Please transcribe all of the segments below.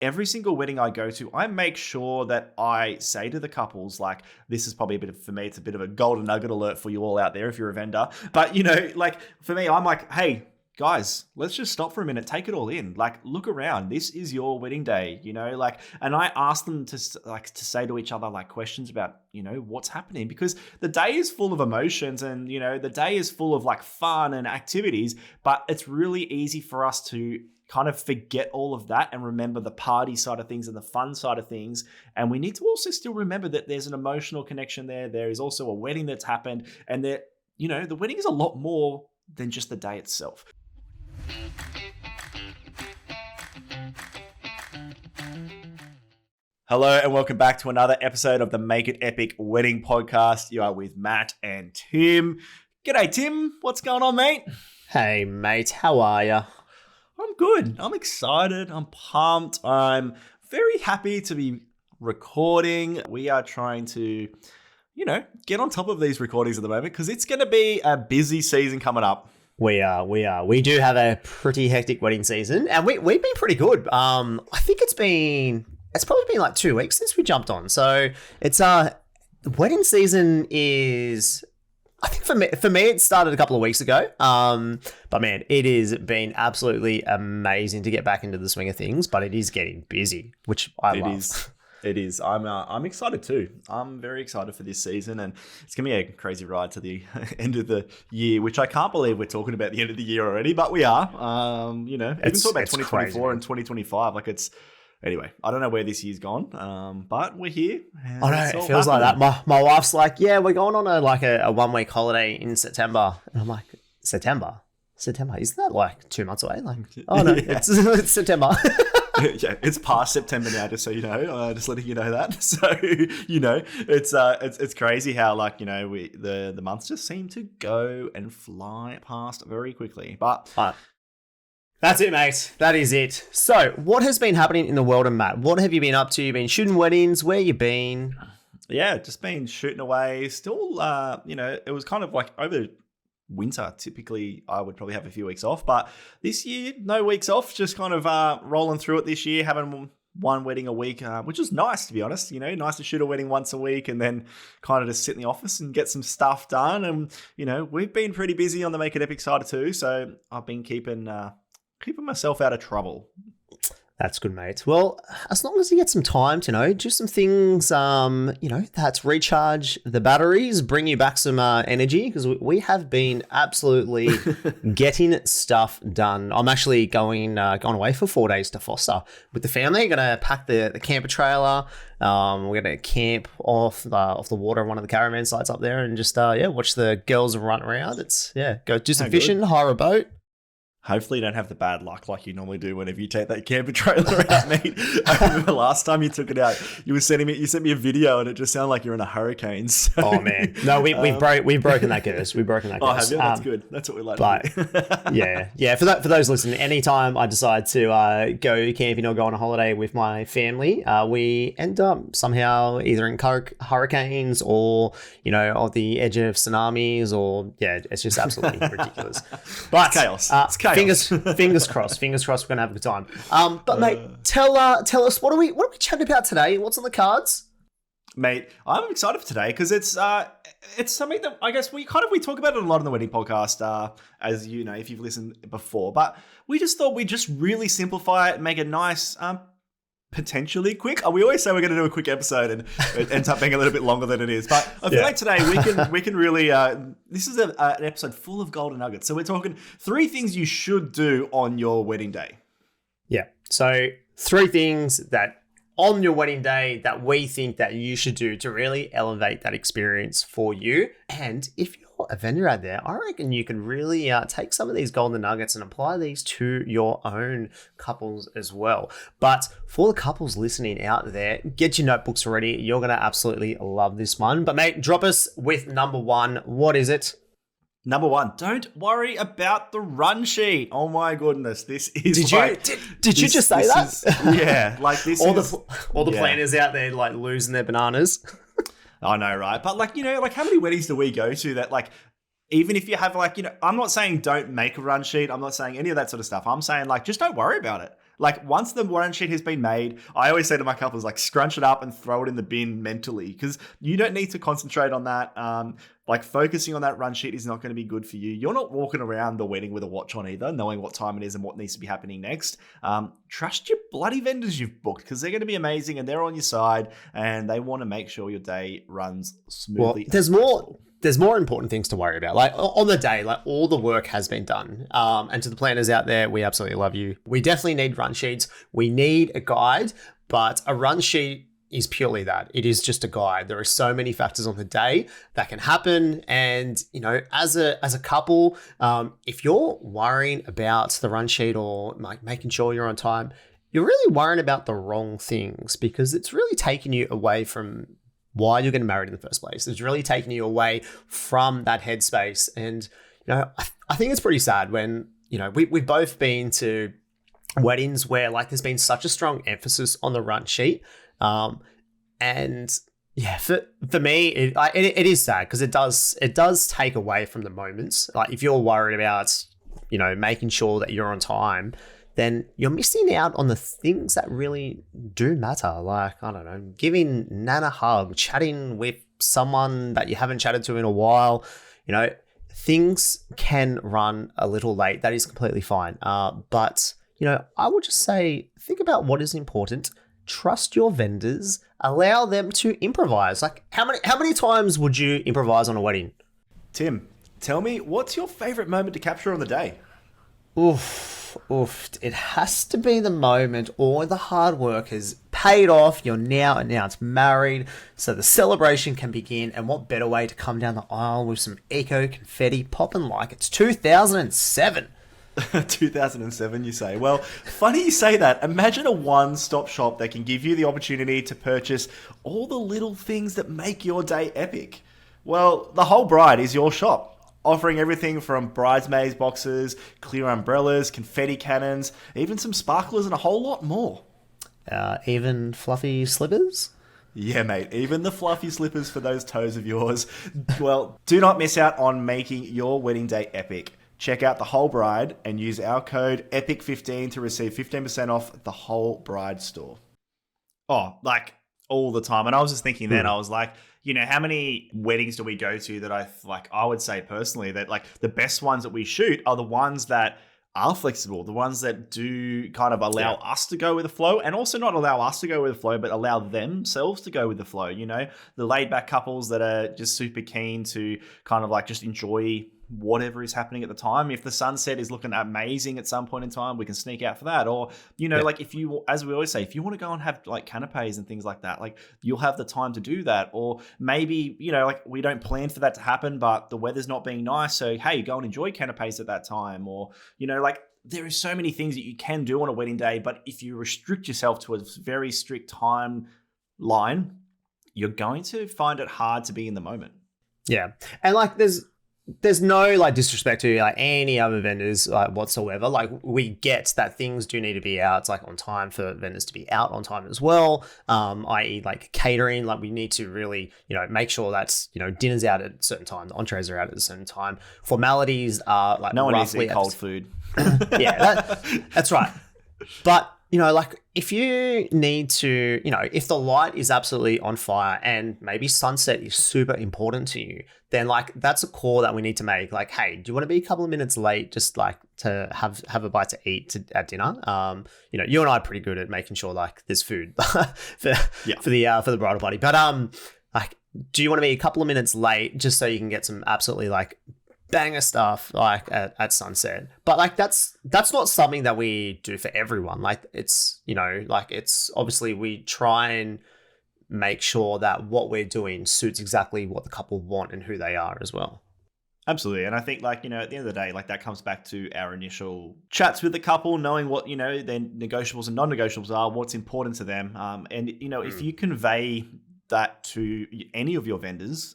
every single wedding I go to, I make sure that I say to the couples, like, this is probably for me, it's a bit of a golden nugget alert for you all out there if you're a vendor. But, like, for me, I'm like, hey, guys, let's just stop for a minute, take it all in. Like, look around. This is your wedding day, like, and I ask them to say to each other, like, questions about, what's happening, because the day is full of emotions and, the day is full of like fun and activities, but it's really easy for us to kind of forget all of that and remember the party side of things and the fun side of things. And we need to also still remember that there's an emotional connection there. There is also a wedding that's happened, and that, the wedding is a lot more than just the day itself. Hello and welcome back to another episode of the Make It Epic Wedding Podcast. You are with Matt and Tim. G'day, Tim. What's going on, mate? Hey, mate. How are you? I'm good. I'm excited. I'm pumped. I'm very happy to be recording. We are trying to, get on top of these recordings at the moment because it's going to be a busy season coming up. We are. We do have a pretty hectic wedding season, and we've been pretty good. I think it's probably been like 2 weeks since we jumped on. So it's the wedding season is, I think for me it started a couple of weeks ago. But man, it has been absolutely amazing to get back into the swing of things. But it is getting busy, which I love. It is. I'm excited too. I'm very excited for this season, and it's gonna be a crazy ride to the end of the year, which I can't believe we're talking about the end of the year already, but we are. Even talk about 2024 crazy. And 2025. Like it's. Anyway, I don't know where this year's gone, but we're here. I know, it feels like that. My wife's like, yeah, we're going on a 1 week holiday in September. And I'm like, September? Isn't that like 2 months away? Like, oh no, Yeah. it's September. Yeah, it's past September now, just so you know. Just letting you know that. So, it's crazy how the months just seem to go and fly past very quickly. But that's it, mate. That is it. So, what has been happening in the world of Matt? What have you been up to? You've been shooting weddings. Where you been? Yeah, just been shooting away. Still, it was kind of like over winter. Typically, I would probably have a few weeks off, but this year, no weeks off. Just kind of rolling through it this year, having one wedding a week, which is nice, to be honest. Nice to shoot a wedding once a week and then kind of just sit in the office and get some stuff done. And, we've been pretty busy on the Make It Epic side too, so I've been keeping myself out of trouble. That's good, mate. Well, as long as you get some time to, do some things, that's recharge the batteries, bring you back some energy, because we have been absolutely getting stuff done. I'm actually going away for 4 days to Foster with the family. Going to pack the camper trailer. We're going to camp off the water on one of the caravan sites up there and just, watch the girls run around. Go do some fishing, hire a boat. Hopefully you don't have the bad luck like you normally do whenever you take that camper trailer out, mate. I remember last time you took it out, you sent me a video and it just sounded like you're in a hurricane. So, oh man, no, we've broken that curse. We've broken that curse. Oh, have you? That's good. That's what we like. But yeah. For those listening, anytime I decide to go camping or go on a holiday with my family, we end up somehow either in hurricanes or on the edge of tsunamis, or it's just absolutely ridiculous. But it's chaos. It's chaos. Fingers crossed. We're gonna have a good time. But mate, tell us what are we chatting about today? What's on the cards? Mate, I'm excited for today because it's something that I guess we talk about it a lot on the wedding podcast, as you know, if you've listened before. But we just thought we'd just really simplify it, make it nice, potentially quick. We always say we're going to do a quick episode, and it ends up being a little bit longer than it is. But I feel like today we can really. This is an episode full of golden nuggets. So we're talking 3 things you should do on your wedding day. Yeah. So 3 things that on your wedding day that we think that you should do to really elevate that experience for you. And if you're a vendor out there, I reckon you can really take some of these golden nuggets and apply these to your own couples as well. But for the couples listening out there, get your notebooks ready. You're going to absolutely love this one. But mate, drop us with number 1. What is it? Number 1, don't worry about the run sheet. Oh my goodness, this is. Did you just say that? Like this. All the planners out there like losing their bananas. I know, right? But how many weddings do we go to that even if you have I'm not saying don't make a run sheet. I'm not saying any of that sort of stuff. I'm saying just don't worry about it. Like once the run sheet has been made, I always say to my couples, like scrunch it up and throw it in the bin mentally, because you don't need to concentrate on that. Like focusing on that run sheet is not going to be good for you. You're not walking around the wedding with a watch on either, knowing what time it is and what needs to be happening next. Trust your bloody vendors you've booked, because they're going to be amazing and they're on your side and they want to make sure your day runs smoothly. Well, there's more important things to worry about. Like on the day, like all the work has been done. And to the planners out there, we absolutely love you. We definitely need run sheets. We need a guide, but a run sheet is purely that. It is just a guide. There are so many factors on the day that can happen. And, you know, as a couple, if you're worrying about the run sheet or like making sure you're on time, you're really worrying about the wrong things, because it's really taking you away from why you're getting married in the first place. It's really taking you away from that headspace. And, you know, I think it's pretty sad when, you know, we've both been to weddings where like there's been such a strong emphasis on the run sheet. And yeah, for me, it is sad, because it does take away from the moments. Like if you're worried about, you know, making sure that you're on time, then you're missing out on the things that really do matter. Like, I don't know, giving Nan a hug, chatting with someone that you haven't chatted to in a while. You know, things can run a little late. That is completely fine. But, you know, I would just say, think about what is important. Trust your vendors. Allow them to improvise. Like, how many times would you improvise on a wedding? Tim, tell me, what's your favorite moment to capture on the day? Oof. It has to be the moment all the hard work has paid off. You're now announced married, so the celebration can begin. And what better way to come down the aisle with some eco confetti popping like it's 2007. 2007, you say? Well, funny you say that. Imagine a one-stop shop that can give you the opportunity to purchase all the little things that make your day epic. Well, the Whole Bride is your shop, offering everything from bridesmaids boxes, clear umbrellas, confetti cannons, even some sparklers and a whole lot more. Even fluffy slippers? Yeah, mate, even the fluffy slippers for those toes of yours. Well, do not miss out on making your wedding day epic. Check out The Whole Bride and use our code EPIC15 to receive 15% off The Whole Bride store. Oh, like all the time. And I was just thinking then, I was like, you know, how many weddings do we go to that I would say personally that like the best ones that we shoot are the ones that are flexible, the ones that do kind of allow us to go with the flow, and also not allow us to go with the flow, but allow themselves to go with the flow. You know, the laid back couples that are just super keen to kind of like just enjoy whatever is happening at the time. If the sunset is looking amazing at some point in time, we can sneak out for that. Or, you know, like if you, as we always say, if you want to go and have like canapes and things like that, like you'll have the time to do that. Or maybe, you know, like we don't plan for that to happen, but the weather's not being nice. So, hey, go and enjoy canapes at that time. Or, you know, like there are so many things that you can do on a wedding day, but if you restrict yourself to a very strict timeline, you're going to find it hard to be in the moment. Yeah. And like there's no like disrespect to like any other vendors like whatsoever. Like we get that things do need to be out like on time for vendors to be out on time as well. I.e. like catering, like we need to really, you know, make sure that's, you know, dinner's out at a certain time, the entrees are out at a certain time. Formalities are like no one needs to eat cold food. Yeah, that's right. But, you know, like if you need to, you know, if the light is absolutely on fire and maybe sunset is super important to you, then like that's a call that we need to make. Like, hey, do you want to be a couple of minutes late just like to have a bite to eat at dinner? You know, you and I are pretty good at making sure like there's food for the bridal party. But like, do you want to be a couple of minutes late just so you can get some absolutely like banger stuff like at sunset? But like that's not something that we do for everyone. Like it's, you know, like it's obviously we try and make sure that what we're doing suits exactly what the couple want and who they are as well. Absolutely. And I think like, you know, at the end of the day, like that comes back to our initial chats with the couple, knowing what, you know, their negotiables and non-negotiables are, what's important to them. And, you know, if you convey that to any of your vendors,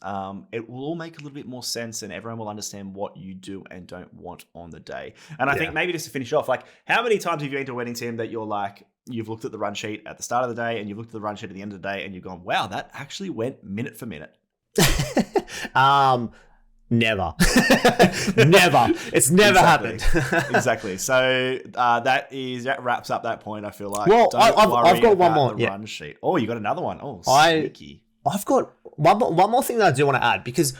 it will all make a little bit more sense and everyone will understand what you do and don't want on the day. And I think maybe just to finish off, like how many times have you been to a wedding, Tim, that you're like, you've looked at the run sheet at the start of the day and you've looked at the run sheet at the end of the day and you've gone, wow, that actually went minute for minute? Never. Never. It's never happened. Exactly. So that wraps up that point. I feel like. Well, I've got one more. The run sheet. Oh, you got another one. Oh, sneaky. I've got one more thing that I do want to add, because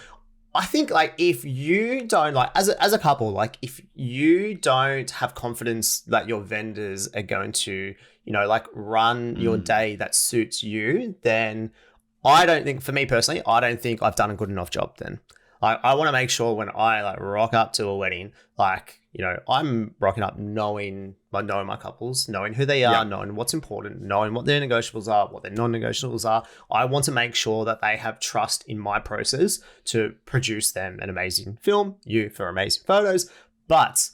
I think, like, if you don't, like, as a couple, like, if you don't have confidence that your vendors are going to, you know, like, run your day that suits you, then I don't think, for me personally, I don't think I've done a good enough job then. I want to make sure when I, like, rock up to a wedding, like, you know, I'm rocking up knowing my couples, knowing who they are, knowing what's important, knowing what their negotiables are, what their non-negotiables are. I want to make sure that they have trust in my process to produce them an amazing film, you for amazing photos. But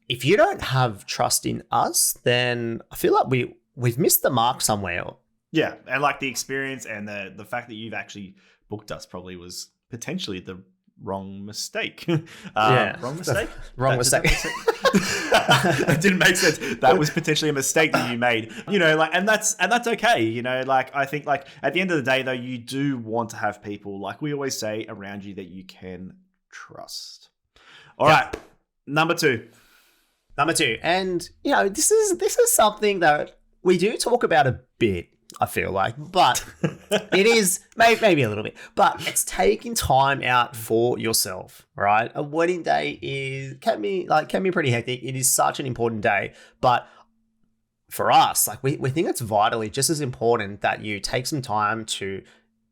if you don't have trust in us, then I feel like we've missed the mark somewhere. Yeah, and like the experience and the fact that you've actually booked us probably was potentially the wrong mistake. Wrong mistake? Wrong mistake. That didn't make sense. That was potentially a mistake that you made. You know, like, and that's okay. You know, like, I think, like, at the end of the day, though, you do want to have people, like we always say, around you that you can trust. All right, number two. And, you know, this is something that we do talk about a bit, I feel like, but it is maybe a little bit, but it's taking time out for yourself, right? A wedding day can be pretty hectic. It is such an important day, but for us, like, we think it's vitally just as important that you take some time to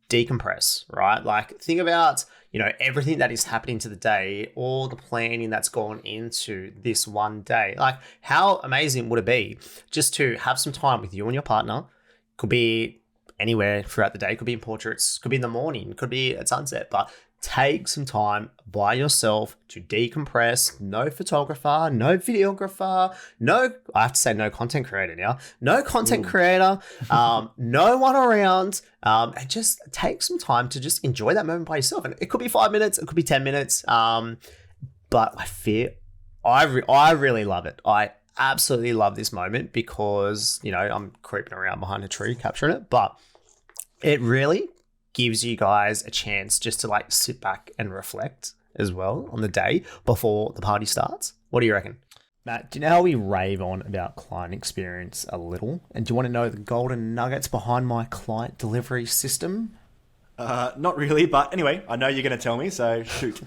decompress, right? Like, think about, you know, everything that is happening to the day, all the planning that's gone into this one day. Like, how amazing would it be just to have some time with you and your partner? Could be anywhere throughout the day. Could be in portraits. Could be in the morning. Could be at sunset. But take some time by yourself to decompress. No photographer, no videographer, I have to say no content creator now. No content creator, no one around. And just take some time to just enjoy that moment by yourself. And it could be 5 minutes. It could be 10 minutes. But I really love it. I absolutely love this moment because, you know, I'm creeping around behind a tree capturing it, but it really gives you guys a chance just to, like, sit back and reflect as well on the day before the party starts. What do you reckon? Matt, do you know how we rave on about client experience a little? And do you want to know the golden nuggets behind my client delivery system? Not really, but anyway, I know you're going to tell me, so shoot.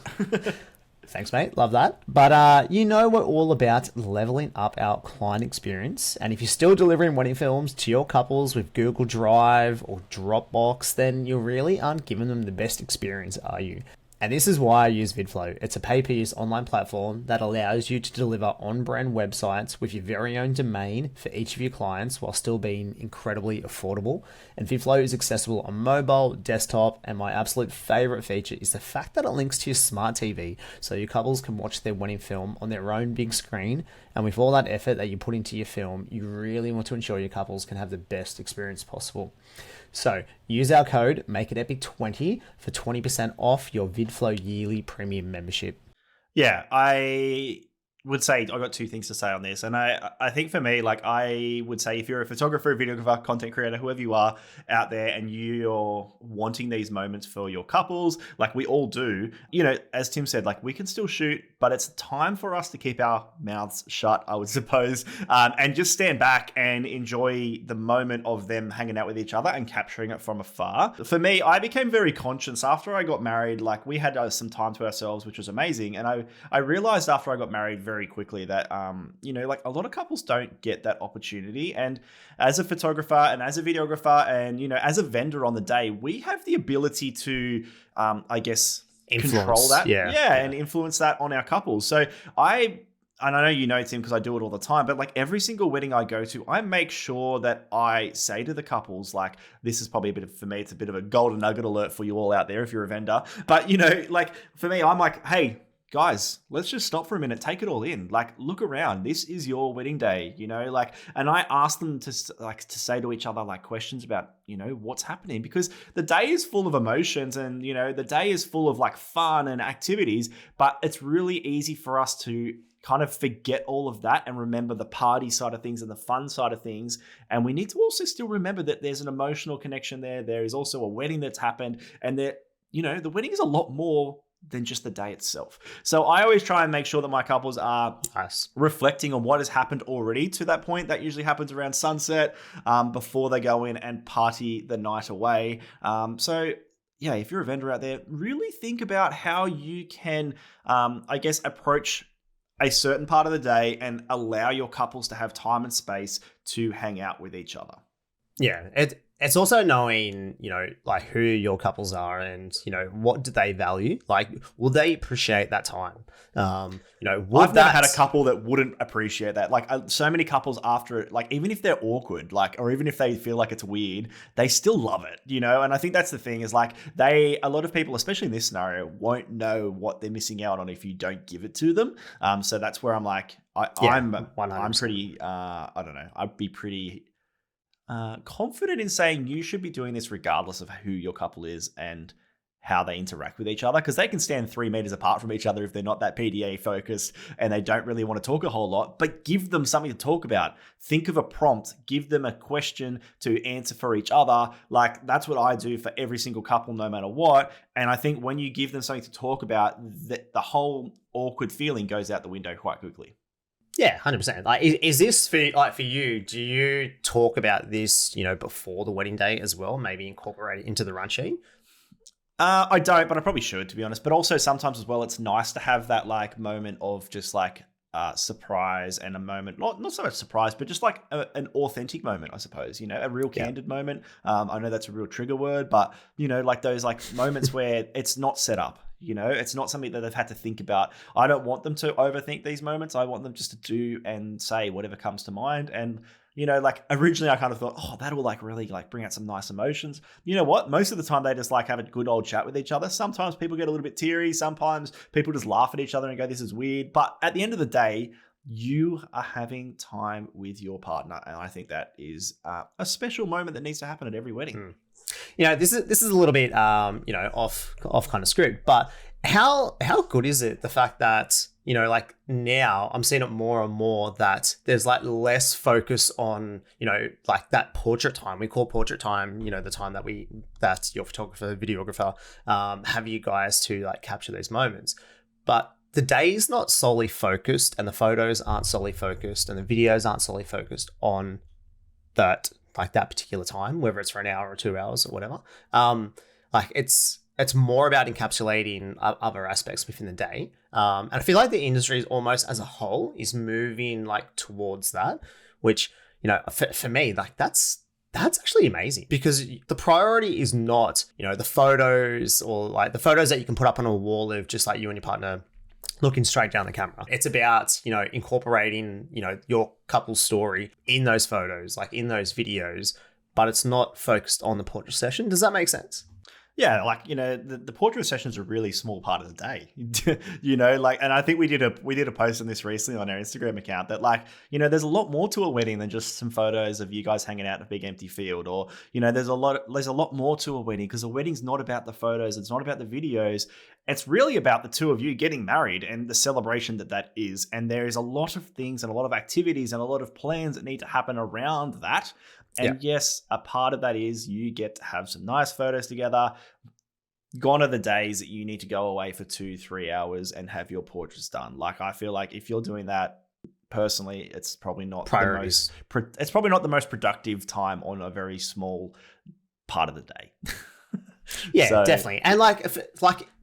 Thanks, mate. Love that. But you know, we're all about leveling up our client experience. And if you're still delivering wedding films to your couples with Google Drive or Dropbox, then you really aren't giving them the best experience, are you? And this is why I use VidFlow. It's a pay-per-use online platform that allows you to deliver on-brand websites with your very own domain for each of your clients while still being incredibly affordable. And VidFlow is accessible on mobile, desktop, and my absolute favorite feature is the fact that it links to your smart TV so your couples can watch their wedding film on their own big screen. And with all that effort that you put into your film, you really want to ensure your couples can have the best experience possible. So use our code MakeItEpic20 for 20% off your VidFlow yearly premium membership. Yeah, I would say I got two things to say on this. And I think for me, like, I would say if you're a photographer, videographer, content creator, whoever you are out there, and you're wanting these moments for your couples, like we all do, you know, as Tim said, like, we can still shoot, but it's time for us to keep our mouths shut, I would suppose, and just stand back and enjoy the moment of them hanging out with each other and capturing it from afar. For me, I became very conscious after I got married. Like, we had some time to ourselves, which was amazing. And I realized after I got married very quickly that, you know, like, a lot of couples don't get that opportunity. And as a photographer and as a videographer and, you know, as a vendor on the day, we have the ability to, I guess, control that. And influence that on our couples. So and I know you know, Tim, because I do it all the time, but like every single wedding I go to, I make sure that I say to the couples, like, this is probably for me, it's a bit of a golden nugget alert for you all out there if you're a vendor. But, you know, like, for me, I'm like, hey, guys, let's just stop for a minute, take it all in. Like, look around. This is your wedding day, you know, like, and I ask them to say to each other, like, questions about, you know, what's happening, because the day is full of emotions and, you know, the day is full of, like, fun and activities, but it's really easy for us to kind of forget all of that and remember the party side of things and the fun side of things. And we need to also still remember that there's an emotional connection there. There is also a wedding that's happened, and that, you know, the wedding is a lot more than just the day itself. So I always try and make sure that my couples are Nice. reflecting on what has happened already to that point. That usually happens around sunset, before they go in and party the night away. So yeah, if you're a vendor out there, really think about how you can, I guess, approach a certain part of the day and allow your couples to have time and space to hang out with each other. Yeah, it's also knowing, like who your couples are and, what do they value? Like, will they appreciate that time? I've never had a couple that wouldn't appreciate that. Like, so many couples after it, like, even if they're awkward, like, or even if they feel like it's weird, they still love it, And I think that's the thing is like a lot of people, especially in this scenario, won't know what they're missing out on if you don't give it to them. So that's where I'm like, I'm pretty, I don't know, I'd be pretty confident in saying you should be doing this regardless of who your couple is and how they interact with each other, because they can stand 3 meters apart from each other if they're not that PDA focused and they don't really want to talk a whole lot, but give them something to talk about. Think of a prompt, give them a question to answer for each other. Like, that's what I do for every single couple, no matter what. And I think when you give them something to talk about, the whole awkward feeling goes out the window quite quickly. Yeah, 100%. Like, is this for you? Do you talk about this, before the wedding day as well? Maybe incorporate it into the run sheet? I don't, but I probably should, to be honest. But also sometimes as well, it's nice to have that like moment of just like surprise and a moment, not so much surprise, but just like an authentic moment, I suppose. A real candid moment. I know that's a real trigger word, but like those like moments where it's not set up. It's not something that they've had to think about. I don't want them to overthink these moments. I want them just to do and say whatever comes to mind. And, like originally I kind of thought, oh, that'll like really like bring out some nice emotions. You know what? Most of the time they just like have a good old chat with each other. Sometimes people get a little bit teary. Sometimes people just laugh at each other and go, this is weird. But at the end of the day, you are having time with your partner. And I think that is a special moment that needs to happen at every wedding. This is a little bit, off kind of script, but how good is it, the fact that, like now I'm seeing it more and more that there's like less focus on, like that portrait time. We call portrait time, the time that your photographer, videographer, have you guys to like capture those moments. But the day is not solely focused and the photos aren't solely focused and the videos aren't solely focused on that, like that particular time, whether it's for an hour or 2 hours or whatever. Like it's more about encapsulating other aspects within the day. And I feel like the industry is almost as a whole is moving like towards that, which, for me, like that's actually amazing, because the priority is not, the photos or like the photos that you can put up on a wall of just like you and your partner looking straight down the camera. It's about, incorporating, your couple's story in those photos, like in those videos, but it's not focused on the portrait session. Does that make sense? Yeah, like, the portrait session is a really small part of the day, like, and I think we did a post on this recently on our Instagram account that like, there's a lot more to a wedding than just some photos of you guys hanging out in a big empty field, or, there's a lot more to a wedding, because a wedding's not about the photos. It's not about the videos. It's really about the two of you getting married and the celebration that is. And there is a lot of things and a lot of activities and a lot of plans that need to happen around that. And yes, a part of that is you get to have some nice photos together. Gone are the days that you need to go away for 2-3 hours and have your portraits done. Like, I feel like if you're doing that, personally, it's probably not priorities. It's probably not the most productive time on a very small part of the day. Yeah, so, definitely. And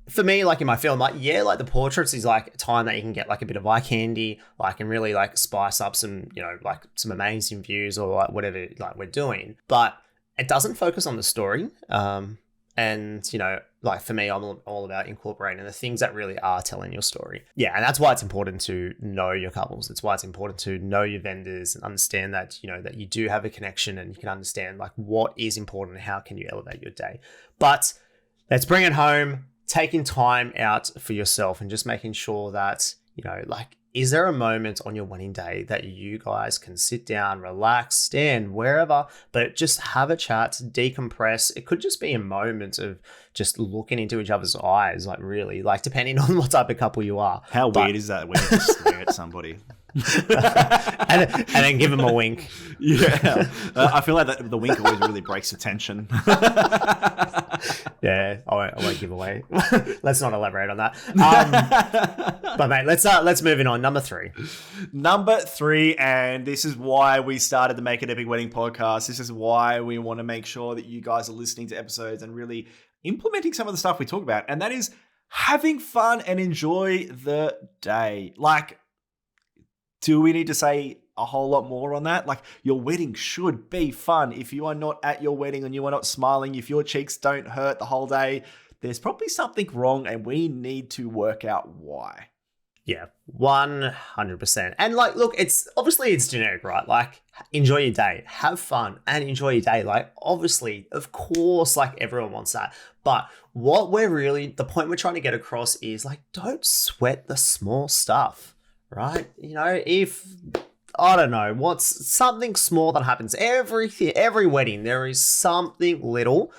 for me, like in my film, like the portraits is like a time that you can get like a bit of eye candy, like and really like spice up some, like some amazing views or like whatever like we're doing. But it doesn't focus on the story. And, like for me, I'm all about incorporating the things that really are telling your story. Yeah, and that's why it's important to know your couples. It's why it's important to know your vendors and understand that, that you do have a connection and you can understand like what is important and how can you elevate your day. But let's bring it home. Taking time out for yourself and just making sure that, like, is there a moment on your wedding day that you guys can sit down, relax, stand wherever, but just have a chat, decompress? It could just be a moment of just looking into each other's eyes, like really, like depending on what type of couple you are. How weird is that when you just stare at somebody? and then give them a wink. Yeah. I feel like the wink always really breaks the tension. Yeah, I won't give away. Let's not elaborate on that. But mate, let's move on. Number 3. Number 3, and this is why we started the Make It Epic Wedding podcast. This is why we want to make sure that you guys are listening to episodes and really implementing some of the stuff we talk about. And that is having fun and enjoy the day. Like, do we need to say a whole lot more on that? Like, your wedding should be fun. If you are not at your wedding and you are not smiling, if your cheeks don't hurt the whole day, there's probably something wrong and we need to work out why. Yeah, 100%. And like, look, it's generic, right? Like, enjoy your day, have fun and enjoy your day. Like, obviously, of course, like everyone wants that. But the point we're trying to get across is like, don't sweat the small stuff, right? You know, if, I don't know, what's something small that happens every wedding, there is something little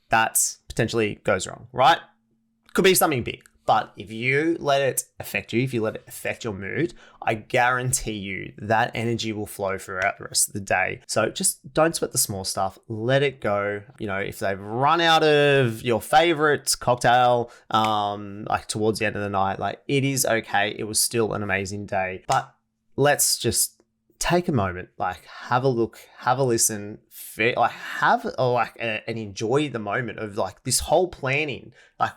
that potentially goes wrong, right? Could be something big. But if you let it affect you, if you let it affect your mood, I guarantee you that energy will flow throughout the rest of the day. So just don't sweat the small stuff. Let it go. You know, if they've run out of your favorite cocktail, like towards the end of the night, like it is okay. It was still an amazing day. But let's just take a moment, like have a look, have a listen, and enjoy the moment of like this whole planning. Like,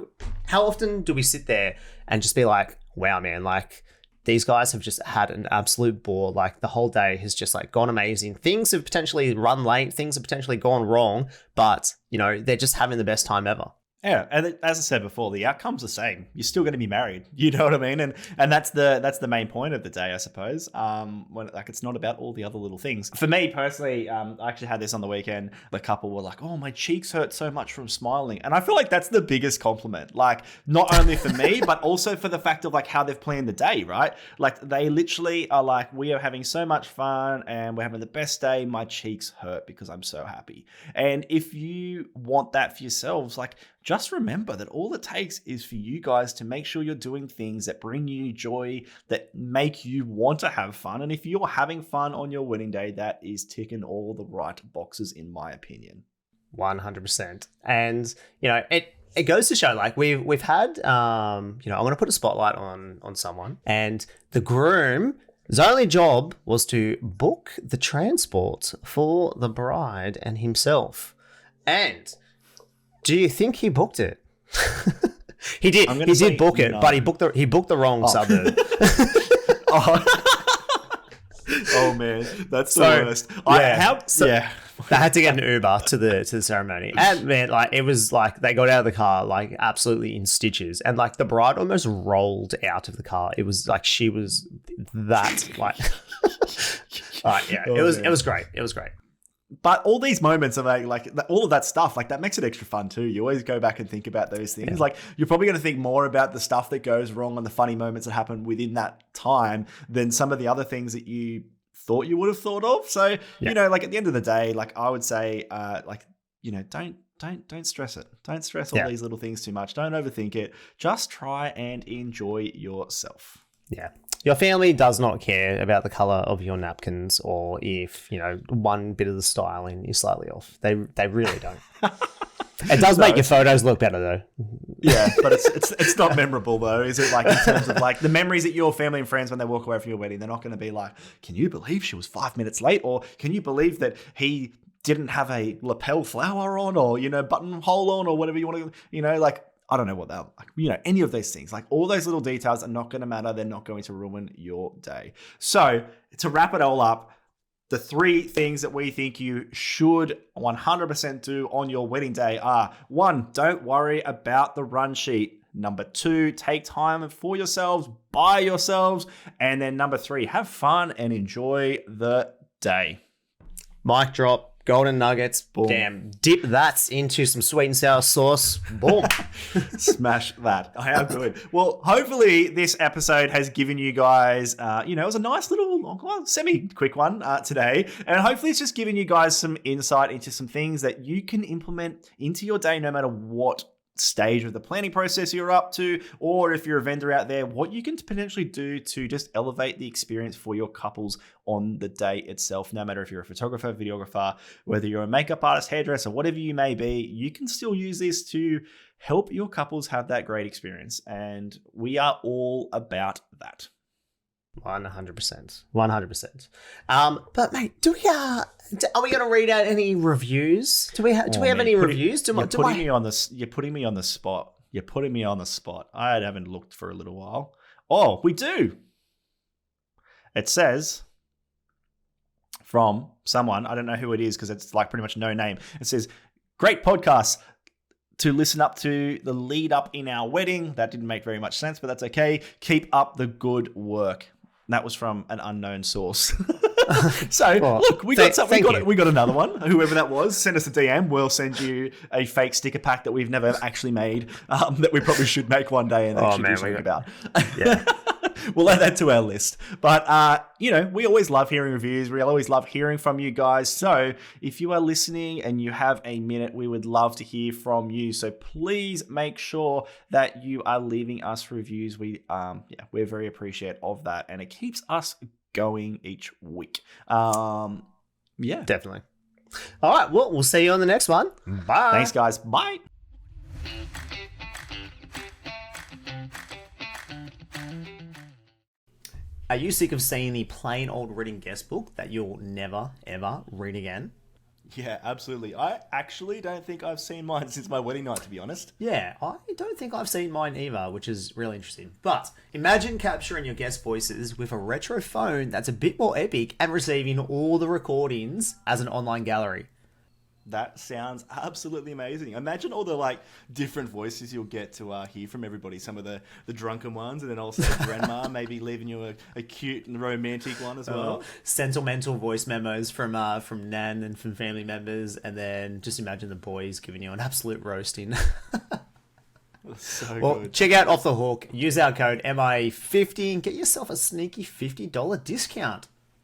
how often do we sit there and just be like, wow, man, like these guys have just had an absolute ball. Like the whole day has just like gone amazing. Things have potentially run late. Things have potentially gone wrong, but you know, they're just having the best time ever. Yeah, and as I said before, the outcome's the same. You're still going to be married. You know what I mean? And that's the main point of the day, I suppose. When like it's not about all the other little things. For me personally, I actually had this on the weekend. The couple were like, "Oh, my cheeks hurt so much from smiling," and I feel like that's the biggest compliment. Like not only for me, but also for the fact of like how they've planned the day, right? Like they literally are like, "We are having so much fun and we're having the best day. My cheeks hurt because I'm so happy." And if you want that for yourselves, like, just remember that all it takes is for you guys to make sure you're doing things that bring you joy, that make you want to have fun. And if you're having fun on your wedding day, that is ticking all the right boxes, in my opinion. 100%. And, you know, it goes to show, like, we've had, you know, I'm going to put a spotlight on someone, and the groom, his only job was to book the transport for the bride and himself. And do you think he booked it? He did. He did book it, but he booked the wrong suburb. Oh man, that's the worst. They had to get an Uber to the ceremony, and man, like it was like they got out of the car like absolutely in stitches, and like the bride almost rolled out of the car. It was like she was that like, it was great. It was great. But all these moments of like all of that stuff, like that makes it extra fun too. You always go back and think about those things. Yeah. Like you're probably going to think more about the stuff that goes wrong and the funny moments that happen within that time than some of the other things that you thought you would have thought of. So, you know, like at the end of the day, like I would say, like, you know, don't stress it. Don't stress all these little things too much. Don't overthink it. Just try and enjoy yourself. Yeah. Your family does not care about the color of your napkins or if, you know, one bit of the styling is slightly off. They really don't. It does make your photos look better though. Yeah, but it's not memorable though, is it? Like in terms of like the memories that your family and friends, when they walk away from your wedding, they're not going to be like, "Can you believe she was 5 minutes late?" Or "Can you believe that he didn't have a lapel flower on?" Or, you know, buttonhole on, or whatever you want to, you know, like. I don't know what they'll, like, you know, any of those things, like all those little details are not going to matter. They're not going to ruin your day. So to wrap it all up, the 3 things that we think you should 100% do on your wedding day are: 1, don't worry about the run sheet. Number 2, take time for yourselves, by yourselves. And then number 3, have fun and enjoy the day. Mic drop. Golden nuggets, boom. Damn, dip that into some sweet and sour sauce, boom. Smash that. How good. Well, hopefully this episode has given you guys, you know, it was a nice little, semi-quick one today. And hopefully it's just given you guys some insight into some things that you can implement into your day no matter what stage of the planning process you're up to, or if you're a vendor out there, what you can potentially do to just elevate the experience for your couples on the day itself. No matter if you're a photographer, videographer, whether you're a makeup artist, hairdresser, whatever you may be, you can still use this to help your couples have that great experience. And we are all about that. 100%. 100%. But mate, are we going to read out any reviews? Do we have any reviews? You're putting me on the spot. You're putting me on the spot. I haven't looked for a little while. Oh, we do. It says from someone, I don't know who it is because it's like pretty much no name. It says, great podcast to listen up to the lead up in our wedding. That didn't make very much sense, but that's okay. Keep up the good work. That was from an unknown source. So look, we got another one. Whoever that was, send us a DM. We'll send you a fake sticker pack that we've never actually made, that we probably should make one day and actually do something about. Yeah. We'll add that to our list. But, we always love hearing reviews. We always love hearing from you guys. So if you are listening and you have a minute, we would love to hear from you. So please make sure that you are leaving us reviews. We're very appreciative of that. And it keeps us going each week. Definitely. All right. Well, we'll see you on the next one. Bye. Thanks, guys. Bye. Are you sick of seeing the plain old written guest book that you'll never, ever read again? Yeah, absolutely. I actually don't think I've seen mine since my wedding night, to be honest. Yeah, I don't think I've seen mine either, which is really interesting. But imagine capturing your guest voices with a retro phone that's a bit more epic and receiving all the recordings as an online gallery. That sounds absolutely amazing. Imagine all the different voices you'll get to hear from everybody. Some of the drunken ones, and then also grandma maybe leaving you a cute and romantic one as well. Sentimental voice memos from Nan and from family members, and then just imagine the boys giving you an absolute roasting. So good. Check out Off the Hook. Use our code MIA50 and get yourself a sneaky $50 discount.